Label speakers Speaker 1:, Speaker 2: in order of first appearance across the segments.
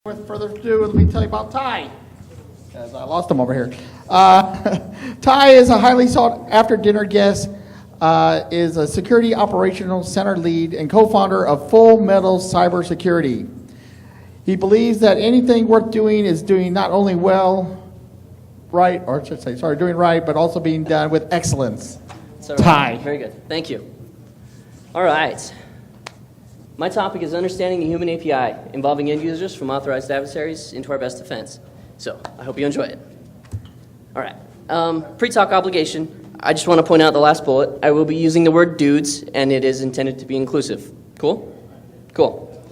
Speaker 1: With further ado, let me tell you about Ty, as I lost him over here. Ty is a highly sought-after dinner guest, is a security operational center lead and co-founder of Full Metal Cybersecurity. He believes that anything worth doing is doing not only right, but also being done with excellence. Ty.
Speaker 2: Very good. Thank you. All right. My topic is understanding the HumanAPI, involving end users from authorized adversaries into our best defense. So I hope you enjoy it. All right. Pre-talk obligation. I just want to point out the last bullet. I will be using the word dudes, and it is intended to be inclusive. Cool? Cool.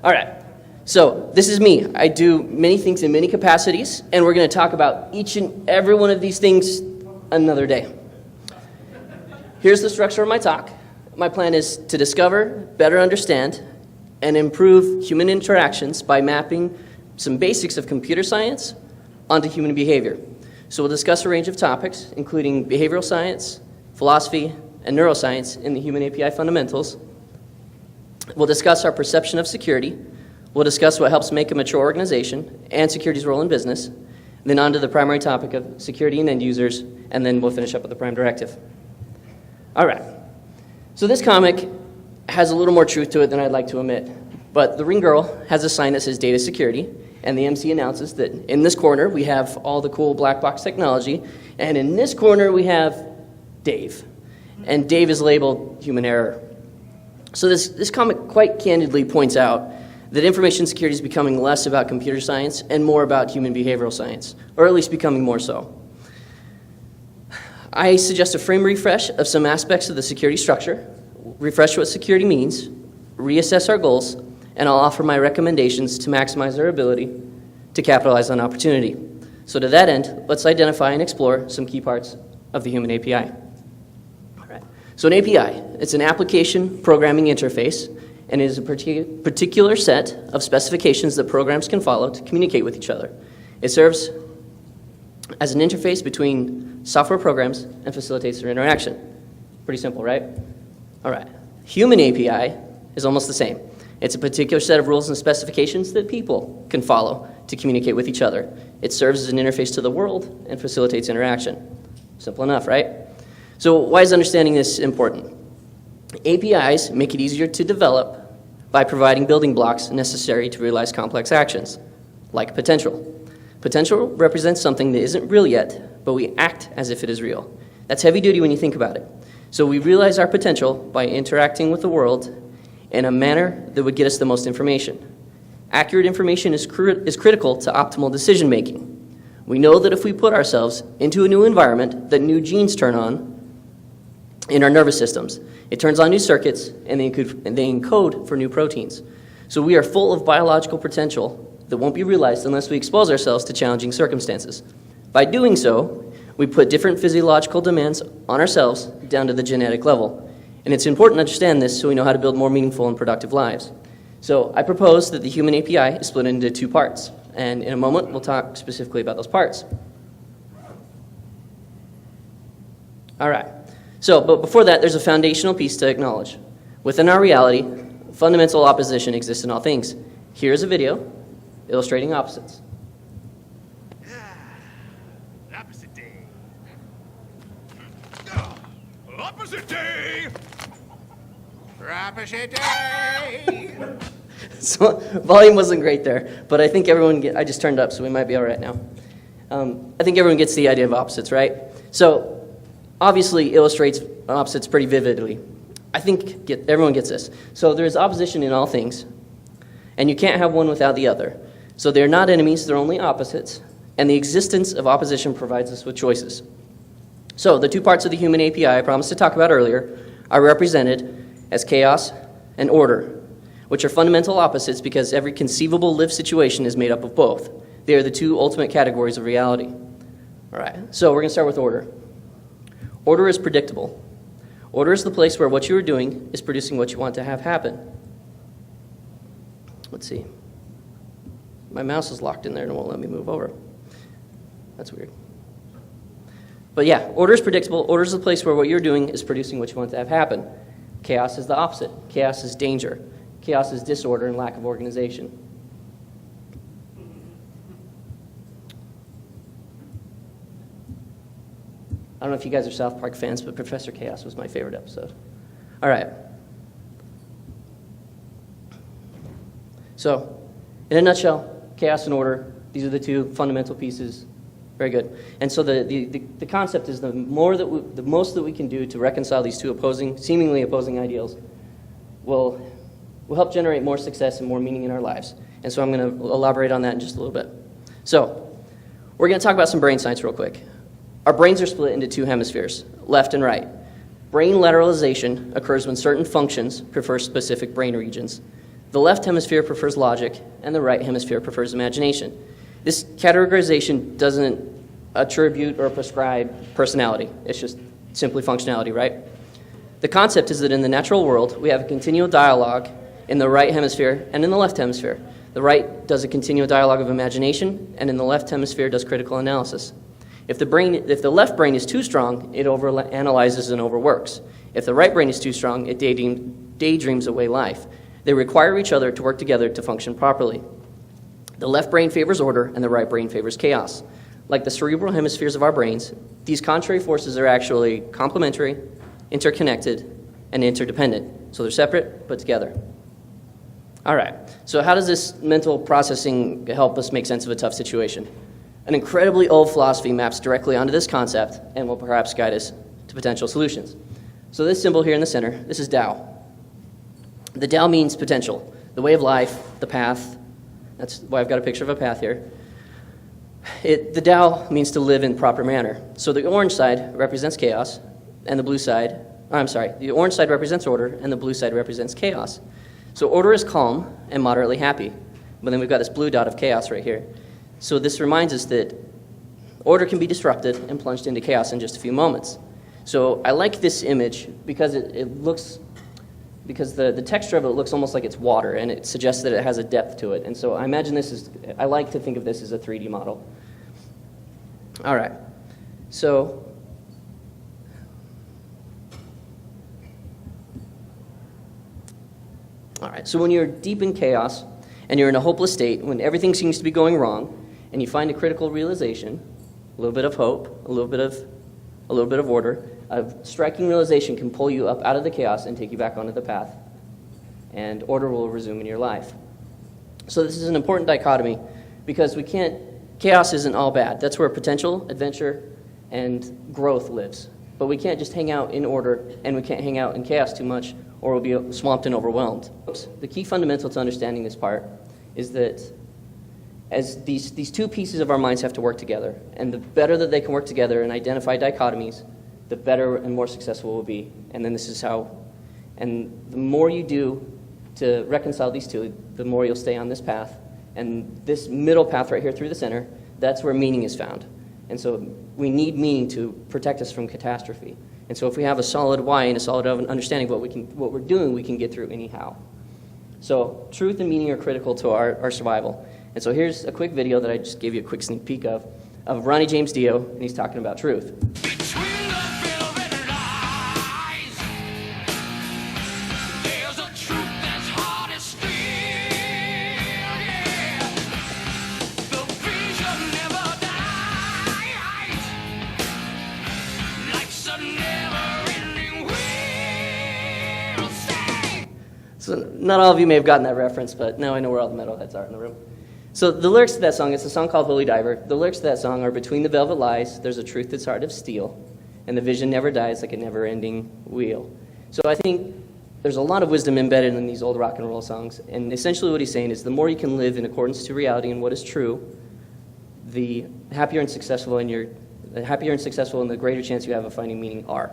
Speaker 2: All right. So this is me. I do many things in many capacities, and we're going to talk about each and every one of these things another day. Here's the structure of my talk. My plan is to discover, better understand, and improve human interactions by mapping some basics of computer science onto human behavior. So we'll discuss a range of topics, including behavioral science, philosophy, and neuroscience in the HumanAPI fundamentals. We'll discuss our perception of security. We'll discuss what helps make a mature organization and security's role in business. Then on to the primary topic of security and end users, and then we'll finish up with the prime directive. All right. So this comic has a little more truth to it than I'd like to admit. But the ring girl has a sign that says data security, and the MC announces that in this corner we have all the cool black box technology, and in this corner we have Dave. And Dave is labeled human error. So this comic quite candidly points out that information security is becoming less about computer science and more about human behavioral science, or at least becoming more so. I suggest a frame refresh of some aspects of the security structure, refresh what security means, reassess our goals, and I'll offer my recommendations to maximize our ability to capitalize on opportunity. So to that end, let's identify and explore some key parts of the HumanAPI. All right. So an API, it's an application programming interface, and it is a particular set of specifications that programs can follow to communicate with each other. It serves as an interface between software programs and facilitates their interaction. Pretty simple, right? All right. HumanAPI is almost the same. It's a particular set of rules and specifications that people can follow to communicate with each other. It serves as an interface to the world and facilitates interaction. Simple enough, right? So why is understanding this important? APIs make it easier to develop by providing building blocks necessary to realize complex actions, like potential. Potential represents something that isn't real yet, but we act as if it is real. That's heavy duty when you think about it. So we realize our potential by interacting with the world in a manner that would get us the most information. Accurate information is critical to optimal decision making. We know that if we put ourselves into a new environment, that new genes turn on in our nervous systems. It turns on new circuits, and they encode for new proteins. So we are full of biological potential that won't be realized unless we expose ourselves to challenging circumstances. By doing so, we put different physiological demands on ourselves down to the genetic level. And it's important to understand this so we know how to build more meaningful and productive lives. So I propose that the HumanAPI is split into two parts. And in a moment, we'll talk specifically about those parts. All right. So, but before that, there's a foundational piece to acknowledge. Within our reality, fundamental opposition exists in all things. Here's a video illustrating opposites.
Speaker 3: Opposite day. Opposite day. Opposite day.
Speaker 2: So volume wasn't great there, but I think I just turned up, so we might be all right now. I think everyone gets the idea of opposites, right? So obviously illustrates opposites pretty vividly. I think everyone gets this. So there's opposition in all things, and you can't have one without the other. So they're not enemies, they're only opposites, and the existence of opposition provides us with choices. So the two parts of the HumanAPI I promised to talk about earlier are represented as chaos and order, which are fundamental opposites because every conceivable lived situation is made up of both. They are the two ultimate categories of reality. All right, so we're going to start with order. Order is predictable. Order is the place where what you are doing is producing what you want to have happen. Let's see. My mouse is locked in there and it won't let me move over. That's weird. But yeah, order is predictable. Order is the place where what you're doing is producing what you want to have happen. Chaos is the opposite. Chaos is danger. Chaos is disorder and lack of organization. don't know if you guys are South Park fans, but Professor Chaos was my favorite episode. All right. So, in a nutshell, chaos and order, these are the two fundamental pieces. Very good. And so the concept is the most that we can do to reconcile these two seemingly opposing ideals will help generate more success and more meaning in our lives. And so I'm going to elaborate on that in just a little bit. So, we're going to talk about some brain science real quick. Our brains are split into two hemispheres, left and right. Brain lateralization occurs when certain functions prefer specific brain regions. The left hemisphere prefers logic, and the right hemisphere prefers imagination. This categorization doesn't attribute or prescribe personality. It's just simply functionality, right? The concept is that in the natural world, we have a continual dialogue in the right hemisphere and in the left hemisphere. The right does a continual dialogue of imagination, and in the left hemisphere does critical analysis. If the left brain is too strong, it overanalyzes and overworks. If the right brain is too strong, it daydreams away life. They require each other to work together to function properly. The left brain favors order, and the right brain favors chaos. Like the cerebral hemispheres of our brains, these contrary forces are actually complementary, interconnected, and interdependent. So they're separate, but together. All right, so how does this mental processing help us make sense of a tough situation? An incredibly old philosophy maps directly onto this concept and will perhaps guide us to potential solutions. So this symbol here in the center, this is Tao. The Tao means potential, the way of life, the path. That's why I've got a picture of a path here. The Tao means to live in proper manner. So the orange side represents chaos, and the orange side represents order, and the blue side represents chaos. So order is calm and moderately happy, but then we've got this blue dot of chaos right here. So this reminds us that order can be disrupted and plunged into chaos in just a few moments. So I like this image because the texture of it looks almost like it's water, and it suggests that it has a depth to it. And so I imagine I like to think of this as a 3D model. All right, so when you're deep in chaos and you're in a hopeless state, when everything seems to be going wrong, and you find a critical realization, a little bit of hope, a little bit of order, a striking realization can pull you up out of the chaos and take you back onto the path, and order will resume in your life. So this is an important dichotomy because chaos isn't all bad. That's where potential, adventure, and growth lives. But we can't just hang out in order, and we can't hang out in chaos too much, or we'll be swamped and overwhelmed. The key fundamental to understanding this part is that as these two pieces of our minds have to work together, and the better that they can work together and identify dichotomies, the better and more successful we'll be. And then this is how, and the more you do to reconcile these two, the more you'll stay on this path. And this middle path right here through the center, that's where meaning is found. And so we need meaning to protect us from catastrophe. And so if we have a solid why and a solid understanding of what we're doing, we can get through anyhow. So truth and meaning are critical to our survival. And so here's a quick video that I just gave you a quick sneak peek of Ronnie James Dio, and he's talking about truth.
Speaker 3: Between the velvet lies, there's a truth that's hard as steel, yeah. The vision never dies. Life's a never-ending wheel. Say.
Speaker 2: So not all of you may have gotten that reference, but now I know where all the metalheads are in the room. So the lyrics to that song, it's a song called Holy Diver. The lyrics to that song are, between the velvet lies, there's a truth that's hard of steel, and the vision never dies like a never-ending wheel. So I think there's a lot of wisdom embedded in these old rock and roll songs, and essentially what he's saying is the more you can live in accordance to reality and what is true, the happier and successful and the greater chance you have of finding meaning are.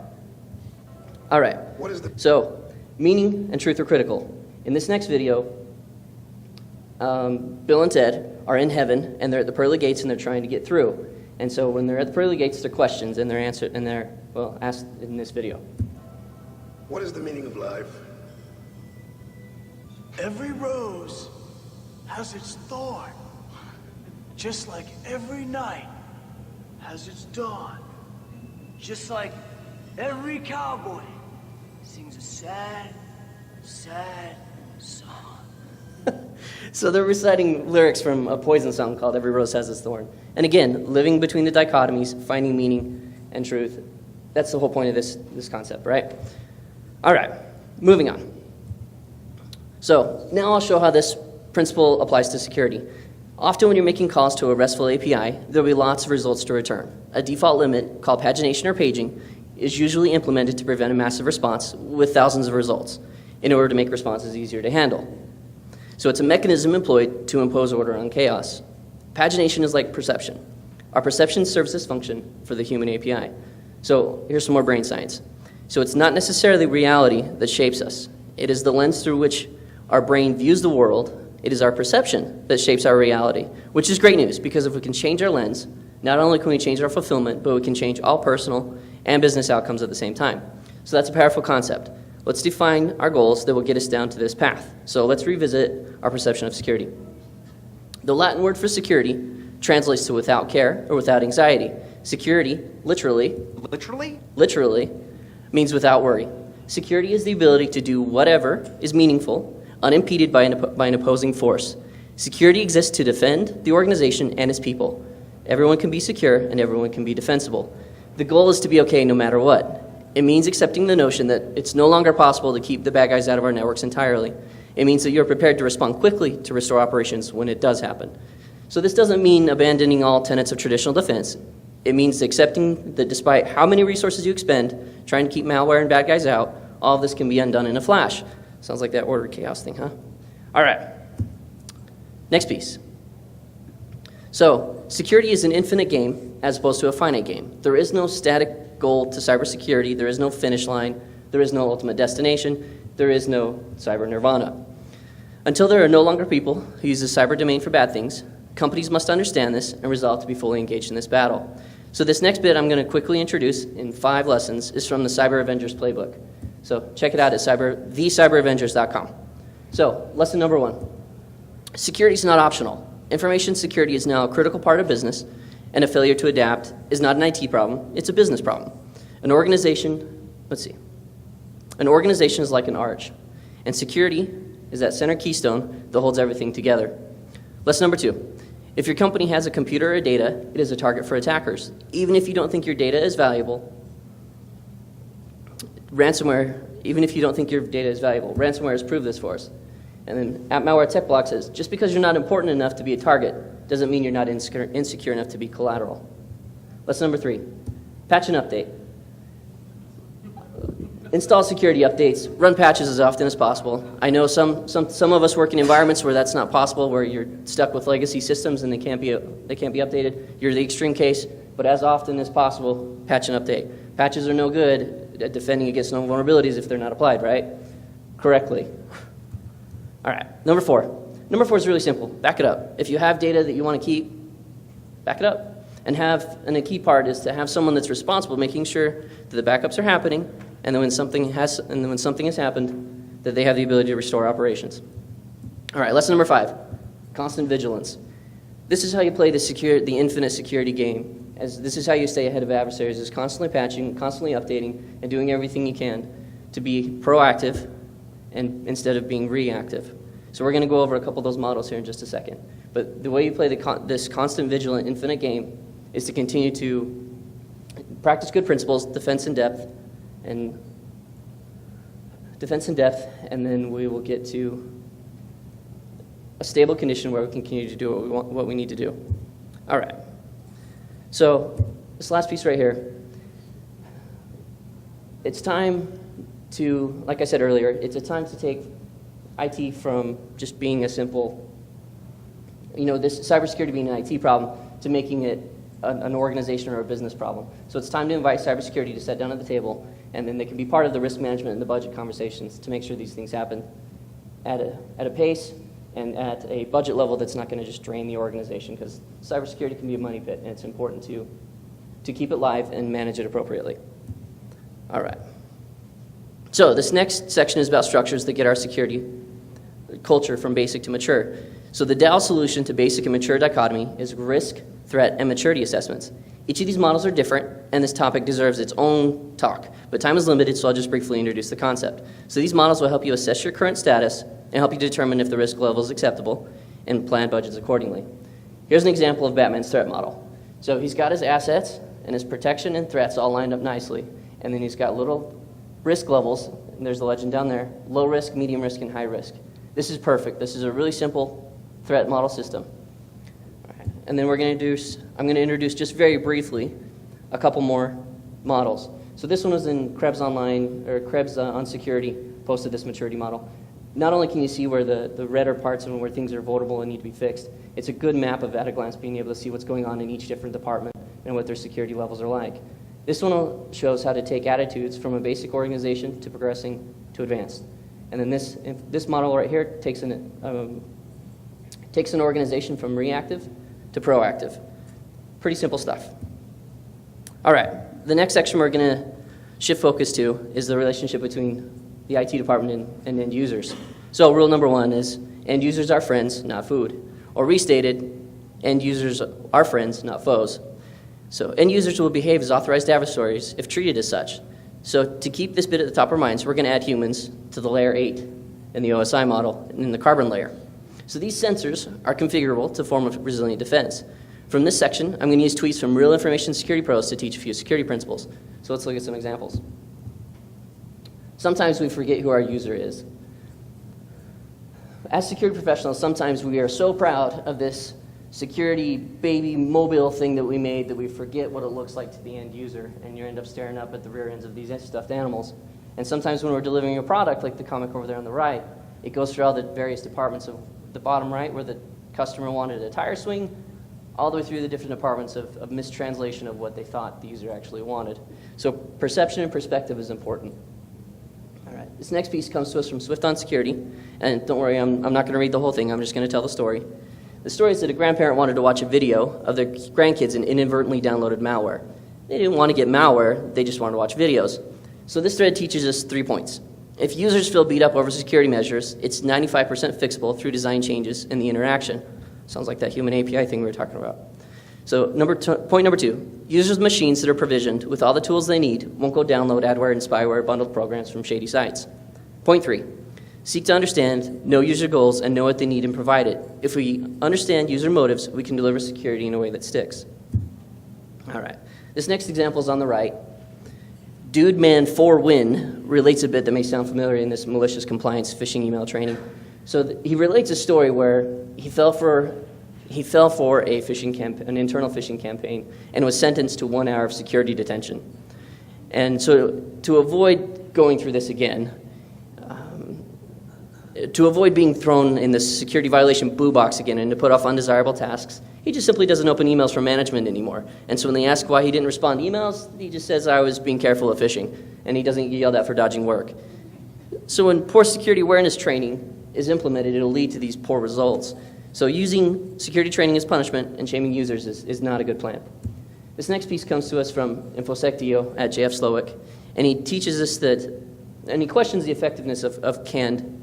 Speaker 2: All right, so meaning and truth are critical. In this next video, Bill and Ted are in heaven, and they're at the pearly gates, and they're trying to get through. And so when they're at the pearly gates, they're questions, and they're answered, and they're asked in this video.
Speaker 4: What is the meaning of life?
Speaker 5: Every rose has its thorn, just like every night has its dawn, just like every cowboy sings a sad, sad song.
Speaker 2: So they're reciting lyrics from a Poison song called Every Rose Has Its Thorn. And again, living between the dichotomies, finding meaning and truth, That's the whole point of this concept, right? All right, moving on. So now I'll show how this principle applies to security. Often when you're making calls to a RESTful API, there'll be lots of results to return. A default limit, called pagination or paging, is usually implemented to prevent a massive response with thousands of results in order to make responses easier to handle. So it's a mechanism employed to impose order on chaos. Pagination is like perception. Our perception serves this function for the human API. So here's some more brain science. So it's not necessarily reality that shapes us. It is the lens through which our brain views the world. It is our perception that shapes our reality, which is great news because if we can change our lens, not only can we change our fulfillment, but we can change all personal and business outcomes at the same time. So that's a powerful concept. Let's define our goals that will get us down to this path. So let's revisit our perception of security. The Latin word for security translates to without care or without anxiety. Security, literally, means without worry. Security is the ability to do whatever is meaningful, unimpeded by an opposing force. Security exists to defend the organization and its people. Everyone can be secure and everyone can be defensible. The goal is to be okay no matter what. It means accepting the notion that it's no longer possible to keep the bad guys out of our networks entirely. It means that you're prepared to respond quickly to restore operations when it does happen. So this doesn't mean abandoning all tenets of traditional defense. It means accepting that despite how many resources you expend trying to keep malware and bad guys out, all of this can be undone in a flash. Sounds like that ordered chaos thing, huh? All right. Next piece. So security is an infinite game as opposed to a finite game. There is no static goal to cybersecurity. There is no finish line. There is no ultimate destination. There is no cyber nirvana. Until there are no longer people who use the cyber domain for bad things, companies must understand this and resolve to be fully engaged in this battle. So this next bit I'm going to quickly introduce in 5 lessons is from the Cyber Avengers playbook. So check it out at thecyberavengers.com. So lesson number 1, security is not optional. Information security is now a critical part of business, and a failure to adapt is not an IT problem, it's a business problem. An organization is like an arch, and security is that center keystone that holds everything together. Lesson number 2, if your company has a computer or data, it is a target for attackers. Even if you don't think your data is valuable, ransomware has proved this for us. And then at Malware Tech Block says, just because you're not important enough to be a target doesn't mean you're not insecure enough to be collateral. Lesson number 3, patch and update. Install security updates, run patches as often as possible. I know some of us work in environments where that's not possible, where you're stuck with legacy systems and they can't be updated. You're the extreme case, but as often as possible, patch and update. Patches are no good at defending against known vulnerabilities if they're not applied, right? Correctly. All right, number 4. Number 4 is really simple. Back it up. If you have data that you want to keep, back it up. And the key part is to have someone that's responsible, making sure that the backups are happening, and then when something has happened, that they have the ability to restore operations. All right, lesson number 5, constant vigilance. This is how you play the infinite security game. This is how you stay ahead of adversaries, is constantly patching, constantly updating, and doing everything you can to be proactive and instead of being reactive. So we're going to go over a couple of those models here in just a second. But the way you play this constant vigilant infinite game is to continue to practice good principles, defense in depth, and then we will get to a stable condition where we can continue to do what we need to do. All right. So this last piece right here, it's time to, like I said earlier, it's a time to take IT from just being a simple, this cybersecurity being an IT problem, to making it an organization or a business problem. So it's time to invite cybersecurity to sit down at the table, and then they can be part of the risk management and the budget conversations to make sure these things happen at a pace and at a budget level that's not going to just drain the organization, because cybersecurity can be a money pit, and it's important to keep it live and manage it appropriately. All right. So this next section is about structures that get our security culture from basic to mature. So the Dow solution to basic and mature dichotomy is risk, threat, and maturity assessments. Each of these models are different, and this topic deserves its own talk, but time is limited, so I'll just briefly introduce the concept. So these models will help you assess your current status and help you determine if the risk level is acceptable and plan budgets accordingly. Here's an example of Batman's threat model. So he's got his assets and his protection and threats all lined up nicely. And then he's got little risk levels, and there's the legend down there: low risk, medium risk, and high risk. This is perfect. This is a really simple threat model system. All right. And then I'm going to introduce just very briefly a couple more models. So this one was in Krebs Online, or Krebs on Security, posted this maturity model. Not only can you see where the red are parts and where things are vulnerable and need to be fixed, it's a good map of at a glance being able to see what's going on in each different department and what their security levels are like. This one shows how to take attitudes from a basic organization to progressing to advanced. And then this model right here takes an organization from reactive to proactive. Pretty simple stuff. All right, the next section we're going to shift focus to is the relationship between the IT department and end users. So rule number one is end users are friends, not food. Or restated, end users are friends, not foes. So end users will behave as authorized adversaries if treated as such. So to keep this bit at the top of our minds, we're going to add humans to the layer 8 in the OSI model in the carbon layer. So these sensors are configurable to form a resilient defense. From this section, I'm going to use tweets from real information security pros to teach a few security principles. So let's look at some examples. Sometimes we forget who our user is. As security professionals, sometimes we are so proud of this security baby mobile thing that we made that we forget what it looks like to the end user, and you end up staring up at the rear ends of these stuffed animals. And sometimes when we're delivering a product, like the comic over there on the right, it goes through all the various departments of the bottom right where the customer wanted a tire swing, all the way through the different departments of mistranslation of what they thought the user actually wanted. So perception and perspective is important. All right, this next piece comes to us from Swift on Security, and don't worry, I'm not going to read the whole thing, I'm just going to tell the story. The story is that a grandparent wanted to watch a video of their grandkids and inadvertently downloaded malware. They didn't want to get malware, they just wanted to watch videos. So this thread teaches us 3 points. If users feel beat up over security measures, it's 95% fixable through design changes in the interaction. Sounds like that HumanAPI thing we were talking about. So point number 2, users' machines that are provisioned with all the tools they need won't go download adware and spyware bundled programs from shady sites. Point 3, seek to understand, know user goals, and know what they need and provide it. If we understand user motives, we can deliver security in a way that sticks. All right, this next example is on the right. Dude Man 4 Win relates a bit that may sound familiar in this malicious compliance phishing email training. So he relates a story where he fell for a phishing an internal phishing campaign and was sentenced to 1 hour of security detention. And so to avoid going through this again, to avoid being thrown in the security violation boo box again and to put off undesirable tasks, he just simply doesn't open emails from management anymore. And so when they ask why he didn't respond to emails, he just says, I was being careful of phishing, and he doesn't get yelled at for dodging work. So when poor security awareness training is implemented, it'll lead to these poor results. So using security training as punishment and shaming users is not a good plan. This next piece comes to us from InfoSecDio at JF Slowick, and he teaches us that, and he questions the effectiveness of canned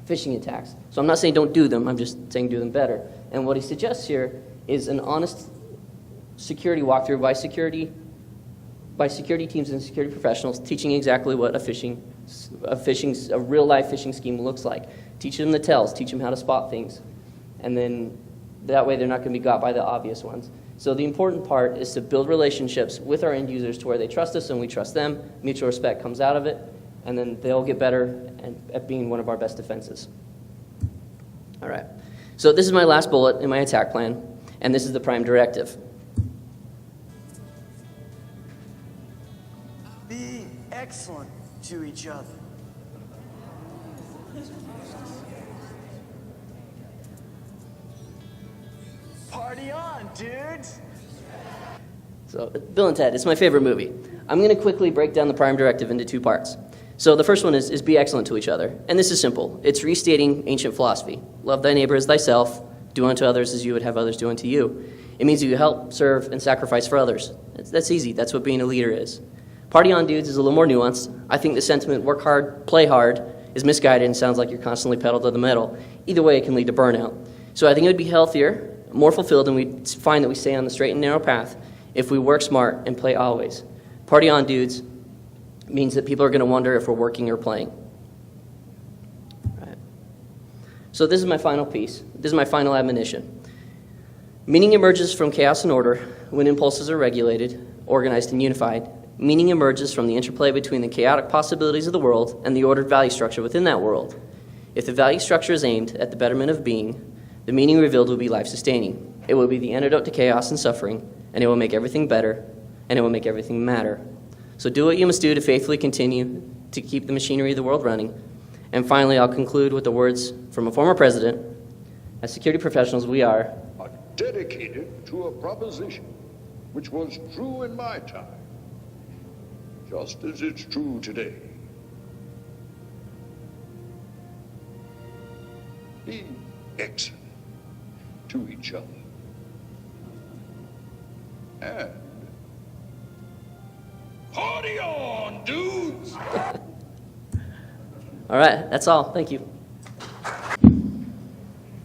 Speaker 2: phishing attacks. So I'm not saying don't do them, I'm just saying do them better. And what he suggests here is an honest security walkthrough by security teams and security professionals teaching exactly what a real-life phishing scheme looks like. Teach them the tells, teach them how to spot things, and then that way they're not going to be got by the obvious ones. So the important part is to build relationships with our end users to where they trust us and we trust them. Mutual respect comes out of it, and then they'll get better at being one of our best defenses. All right. So this is my last bullet in my attack plan, and this is the prime directive.
Speaker 5: Be excellent to each other. Party on, dudes!
Speaker 2: So Bill and Ted, it's my favorite movie. I'm going to quickly break down the prime directive into 2 parts. So the first one is be excellent to each other. And this is simple. It's restating ancient philosophy. Love thy neighbor as thyself. Do unto others as you would have others do unto you. It means you help, serve, and sacrifice for others. That's easy. That's what being a leader is. Party on, dudes is a little more nuanced. I think the sentiment work hard, play hard is misguided and sounds like you're constantly pedal to the metal. Either way, it can lead to burnout. So I think it would be healthier, more fulfilled, and we'd find that we stay on the straight and narrow path if we work smart and play always. Party on, dudes means that people are going to wonder if we're working or playing. Right. So this is my final piece. This is my final admonition. Meaning emerges from chaos and order when impulses are regulated, organized, and unified, Meaning emerges from the interplay between the chaotic possibilities of the world and the ordered value structure within that world. If the value structure is aimed at the betterment of being, the meaning revealed will be life-sustaining. It will be the antidote to chaos and suffering, and it will make everything better, and it will make everything matter. So do what you must do to faithfully continue to keep the machinery of the world running. And finally, I'll conclude with the words from a former president. As security professionals, we are
Speaker 6: dedicated to a proposition which was true in my time, just as it's true today. Be excellent to each other. And party on, dudes!
Speaker 2: All right, that's all. Thank you.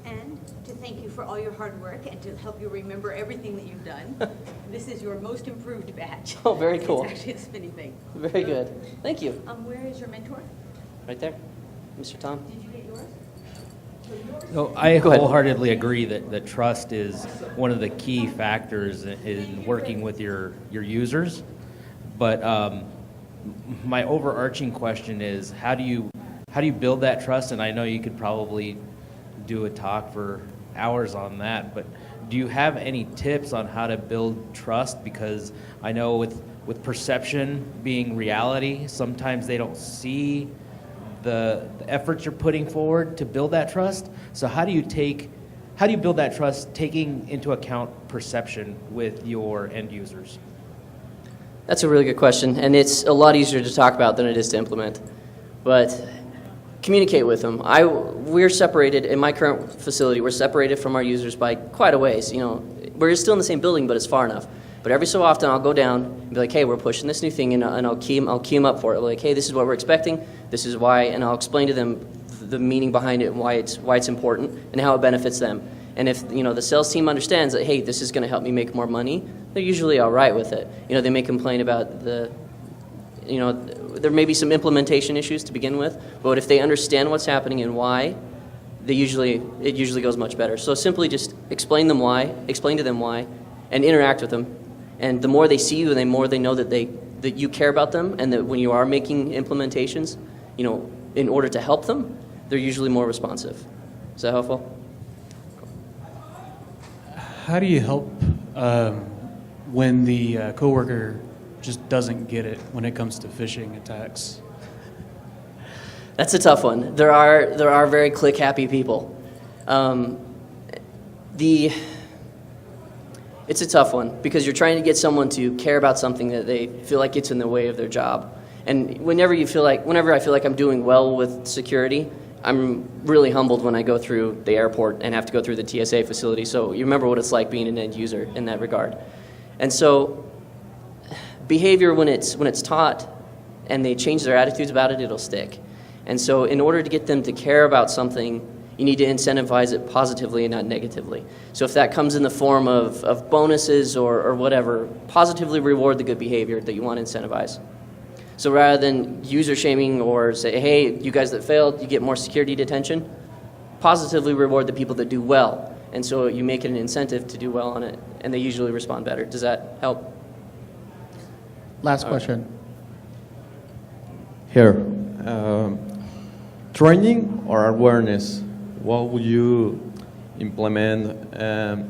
Speaker 7: And to thank you for all your hard work and to help you remember everything that you've done. This is your most improved badge.
Speaker 2: Oh, very cool.
Speaker 7: It's actually a spinny thing.
Speaker 2: Very good. Thank you.
Speaker 7: Where is your mentor?
Speaker 2: Right there, Mr. Tom.
Speaker 7: Did you get yours?
Speaker 8: So I
Speaker 2: Go ahead.
Speaker 8: wholeheartly agree that trust is one of the key factors in working with your users. But my overarching question is, how do you build that trust? And I know you could probably do a talk for hours on that, but do you have any tips on how to build trust? Because I know with perception being reality, sometimes they don't see the efforts you're putting forward to build that trust. So how do you build that trust taking into account perception with your end users?
Speaker 2: That's a really good question, and it's a lot easier to talk about than it is to implement. But communicate with them. We're separated, in my current facility, we're separated from our users by quite a ways. You know, we're still in the same building, but it's far enough. But every so often I'll go down and be like, hey, we're pushing this new thing, and I'll key them up for it. Like, hey, this is what we're expecting, this is why, and I'll explain to them the meaning behind it and why it's important and how it benefits them. And if the sales team understands that, hey, this is going to help me make more money, they're usually all right with it. They may complain about there may be some implementation issues to begin with, but if they understand what's happening and why, it usually goes much better. So simply just explain to them why, and interact with them. And the more they see you, and the more they know that you care about them, and that when you are making implementations, in order to help them, they're usually more responsive. Is that helpful?
Speaker 9: How do you help when the coworker just doesn't get it when it comes to phishing attacks?
Speaker 2: That's a tough one. There are very click-happy people. It's a tough one because you're trying to get someone to care about something that they feel like gets in the way of their job. And whenever I feel like I'm doing well with security, I'm really humbled when I go through the airport and have to go through the TSA facility. So you remember what it's like being an end user in that regard. And so behavior, when it's taught and they change their attitudes about it, it'll stick. And so in order to get them to care about something, you need to incentivize it positively and not negatively. So if that comes in the form of bonuses or whatever, positively reward the good behavior that you want to incentivize. So rather than user shaming or say, hey, you guys that failed, you get more security detention, positively reward the people that do well. And so you make it an incentive to do well on it, and they usually respond better. Does that help?
Speaker 1: Last question.
Speaker 10: Here, training or awareness, what would you implement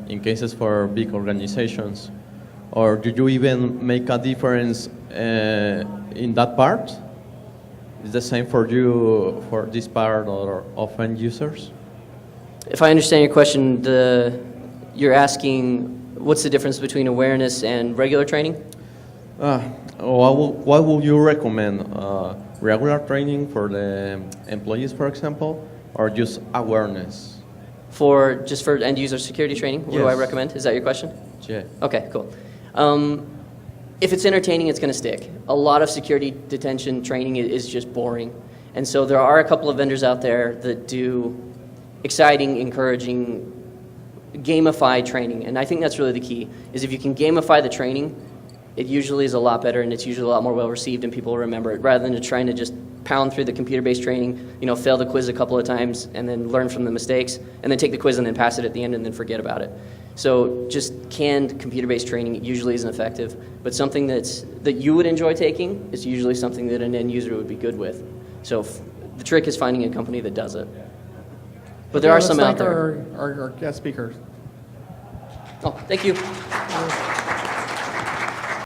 Speaker 10: in cases for big organizations? Or do you even make a difference in that part? Is the same for you for this part or of end users?
Speaker 2: If I understand your question, you're asking what's the difference between awareness and regular training?
Speaker 10: What would you recommend? Regular training for the employees, for example, or just awareness?
Speaker 2: For end user security training, what do I
Speaker 10: Yes.
Speaker 2: recommend? Is that your question?
Speaker 10: Yeah.
Speaker 2: Okay, cool. If it's entertaining, it's going to stick. A lot of security detention training is just boring. And so there are a couple of vendors out there that do exciting, encouraging, gamified training. And I think that's really the key, is if you can gamify the training, it usually is a lot better and it's usually a lot more well received and people will remember it, rather than trying to just pound through the computer-based training, fail the quiz a couple of times and then learn from the mistakes, and then take the quiz and then pass it at the end and then forget about it. So just canned computer-based training usually isn't effective, but something that you would enjoy taking is usually something that an end user would be good with. So the trick is finding a company that does it. But there are some out there.
Speaker 1: Our guest speakers.
Speaker 2: Oh, thank you.